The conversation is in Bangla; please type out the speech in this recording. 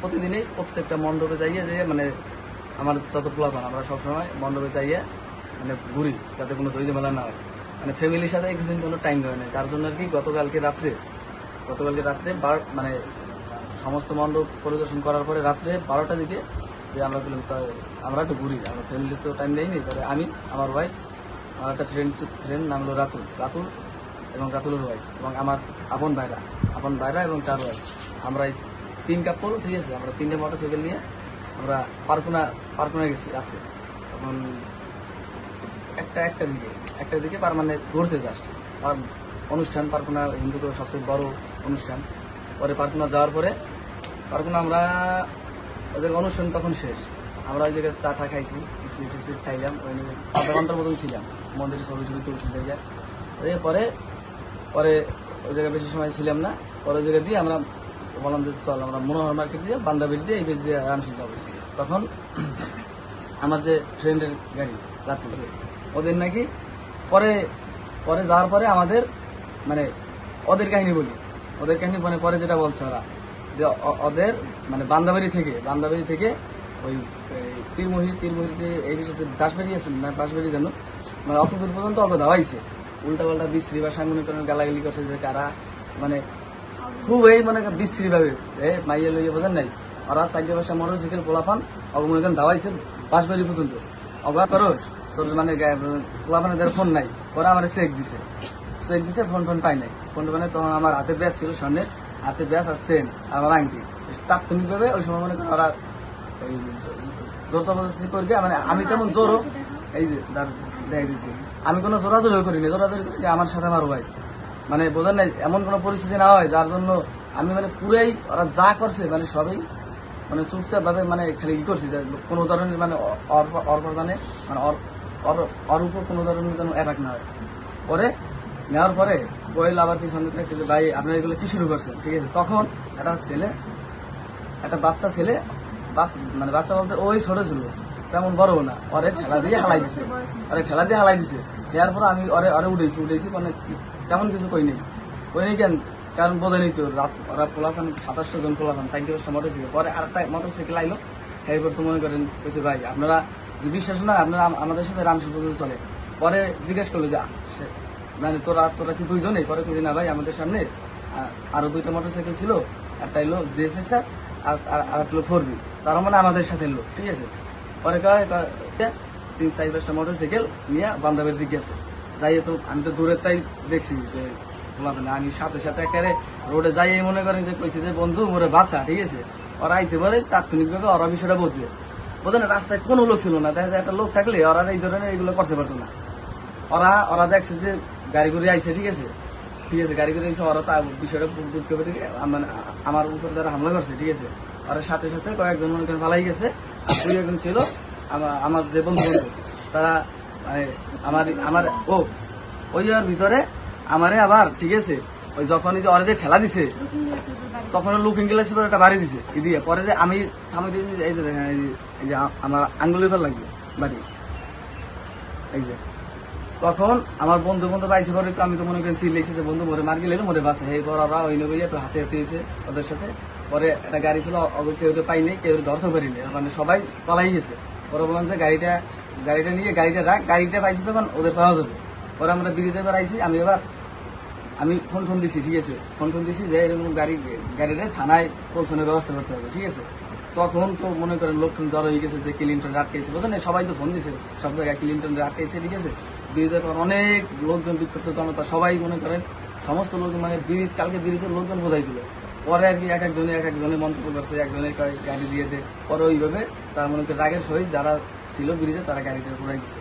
প্রতিদিনই প্রত্যেকটা মণ্ডপে যাইয়ে যে মানে আমার যত পোলাপান আমরা সবসময় মণ্ডপে যাইয়ে মানে ঘুরি, যাতে কোনো দই ঝামেলা না হয়। মানে ফ্যামিলির সাথে কিছুদিন কোনো টাইম দেওয়া নেই, তার জন্য আর কি গতকালকে রাত্রে মানে সমস্ত মণ্ডপ পরিদর্শন করার পরে রাত্রে 12টার দিকে যে আমরা বললাম আমরা একটু ঘুরি, আমরা ফ্যামিলির তো টাইম দেয়নি। তবে আমি, আমার ওয়াইফ, আমার একটা ফ্রেন্ড নাম হলো রাতুল এবং রাতুলের ওয়াইফ এবং আমার আপন ভাইরা এবং তার ওয়াইফ, আমরা এই 3 কাপড়, ঠিক আছে। আমরা 3টে মোটরসাইকেল নিয়ে আমরা পারকুনায় গেছি রাত্রে। তখন একটা দিকে মানে ঘুরতে জাস্ট অনুষ্ঠান, পারকুনা হিন্দু তো সবচেয়ে বড় অনুষ্ঠান। পরে পারকুনা যাওয়ার পরে আমরা ওই জায়গায় অনুষ্ঠান তখন শেষ, আমরা ওই জায়গায় চা খাইছি, স্ট্রিট খাইলাম, ওই আধা ঘন্টার মতন ছিলাম মন্দিরে, ছবি তুলছি জায়গায়। পরে ওই জায়গায় বেশি সময় ছিলাম না। পরে ওই জায়গা দিয়ে আমরা বললাম যে চল আমরা মনোহর মার্কেট দিয়ে বান্দাবেড়ি দিয়ে এই বেশ দিয়ে রামশিল যাবো। তখন আমার যে ফ্রেন্ডের গাড়ি রাত্রে ওদের নাকি পরে যাওয়ার পরে আমাদের মানে ওদের কাহিনী মানে পরে যেটা বলছে ওরা যে ওদের মানে বান্দাবাড়ি থেকে ওই তীরমহিতে এই বিষয়ে দাসবাড়ি আছে না, বাঁশবাড়ি যেন মানে অত দূর পর্যন্ত অত দাওয়াইছে, উল্টা পাল্টা বিশ্রী বা সাংগঠনিক গালাগালি করছে যে কারা মানে খুব এই মানে বিশ্রী ভাবে মাইয়া লইয়া বোঝেন নাই। ওরা 4টে বাসা মোটরসাইকেল পোলাপান অগমন দাওয়াইছে বাঁশবাড়ি পর্যন্ত। অগা করস তোর মানে পোলাপানের ফোন নাই, ওরা আমার চেক দিছে ফোন পাই নাই। ফোন মানে তখন আমার হাতে ব্যাস ছিল, সামনে হাতে ব্যাস আর চেন আমার আংটি। তাৎক্ষণিক ভাবে ওই সময় মনে করেন ওরা ওই জোর জবরদস্তি করবে, মানে আমি তেমন জোরও এই যে দেখাই দিচ্ছি, আমি কোনো জোরাজোরিও করিনি, জোরাজোরি করি আমার সাথে আমার ভাই মানে বোঝেন নাই এমন কোনো পরিস্থিতি না হয় যার জন্য আমি মানে পুরাই ওরা যা করছে মানে সবই মানে চুপচাপ ভাবে মানে খালি কি করছি যে কোনো ধরনের মানে অর্পদানে মানে ওর উপর কোনো ধরনের যেন অ্যাটাক না হয়। পরে নেওয়ার পরে কয়েল আবার পিছনে থাকে যে ভাই আপনারা এগুলো কি শুরু করছেন, ঠিক আছে। তখন একটা বাচ্চা ছেলে মানে বাচ্চা বলতে ওই ছোট ছিল, তেমন বড় না, ওরে ঠেলা দিয়ে হালাই দিছে। দেওয়ার পরে আমি ওরে উঠেছি মানে তেমন কিছু কই নেই কেন, কারণ বোঝেনি তো ওরা পোলাপান 27 জন পোলাপান 4টে 5টা মোটরসাইকেল। পরে আরেকটা মোটরসাইকেল আইলো, এরপর তো মনে করেন বলছে ভাই আপনারা যে বিশ্বাস না আপনারা আমাদের সাথে রামশিল পর্যন্ত চলে। পরে জিজ্ঞেস করলো যে মানে তোরা কি 2 জনেই? পরে কই না ভাই আমাদের সামনে আরো 2টা মোটরসাইকেল ছিল, একটা এলো JSX আর একটা 4B, তারা মানে আমাদের সাথে এলো, ঠিক আছে। পরে 3-4-5টা মোটরসাইকেল নিয়ে বান্দাবের দিকে গেছে। যাই তো আমি তো দূরের তাই দেখছি যে আমি সাথে একেবারে রোডে যাই মনে করেন যে কইছি যে বন্ধু মোরে বাসা, ঠিক আছে। ওরা আইসে পরে তাৎক্ষণিকভাবে ওরা বিষয়টা বোঝে না, রাস্তায় কোনো লোক ছিল না, দেখা যায় একটা লোক থাকলে ওরা এই ধরনের এইগুলো করতে পারতো না। ওরা দেখছে যে গাড়ি করে আইসে, ঠিক আছে গাড়ি করে আইসে, ওরা তা বিষয়টা বুঝতে পারে মানে আমার উপর যারা হামলা করছে, ঠিক আছে। ওরা সাথে কয়েকজন মনে করেন ভালাই গেছে, আর 2-1 ছিল আমার যে বন্ধু তারা আমার ওই ভিতরে আমারে আবার, ঠিক আছে, ওই যখন ওরা যে ঠেলা দিছে তখন লুকিং গ্লাস একটা বাড়ি দিছে কি দিয়ে, পরে যে আমি থামে দিয়েছি এই যে আমার আঙ্গুলের পর লাগবে বাড়ি, এই যে তখন আমার বন্ধু পাইছে। পরে তো আমি তো মনে করেন সিলেছি যে বন্ধু মোরে মার গেলে মোরে বাসে, এই পর ওরা ওই নেবে তো হাতে হয়েছে ওদের সাথে। পরে একটা গাড়ি ছিল, কেউ পাইনি, কেউ ধরতে পারিনি, মানে সবাই পালাই গেছে। পরে বললাম যে গাড়িটা নিয়ে গাড়িটা রাখ, গাড়িটা পাইছি তখন ওদের পাওয়া যাবে। পরে আমরা বিরিতে এবার আইসি, আমি ফোন দিছি, ঠিক আছে, ফোন দিছি যে এরকম গাড়িটা থানায় পৌঁছানোর ব্যবস্থা করতে হবে, ঠিক আছে। তখন তো মনে করেন লোকজন জড়ো হয়ে গেছে যে ক্লিনটন আটকাইছে, বোঝেন সবাই তো ফোন দিছে সব জায়গায় ক্লিনটন আটকাইছে, ঠিক আছে। ব্রিজের পর অনেক লোকজন, বিক্ষুব্ধ জনতা সবাই মনে করেন সমস্ত লোকজন মানে কালকে ব্রিজের লোকজন বোঝাইছিল। পরে আর কি এক একজনে মন্তব্য করছে, একজনে গাড়ি দিয়ে দেয়, পরে ওইভাবে তার মনে করেন রাগের সহিত যারা ছিল ব্রিজে তারা গাড়িটা ঘুরাই দিচ্ছে।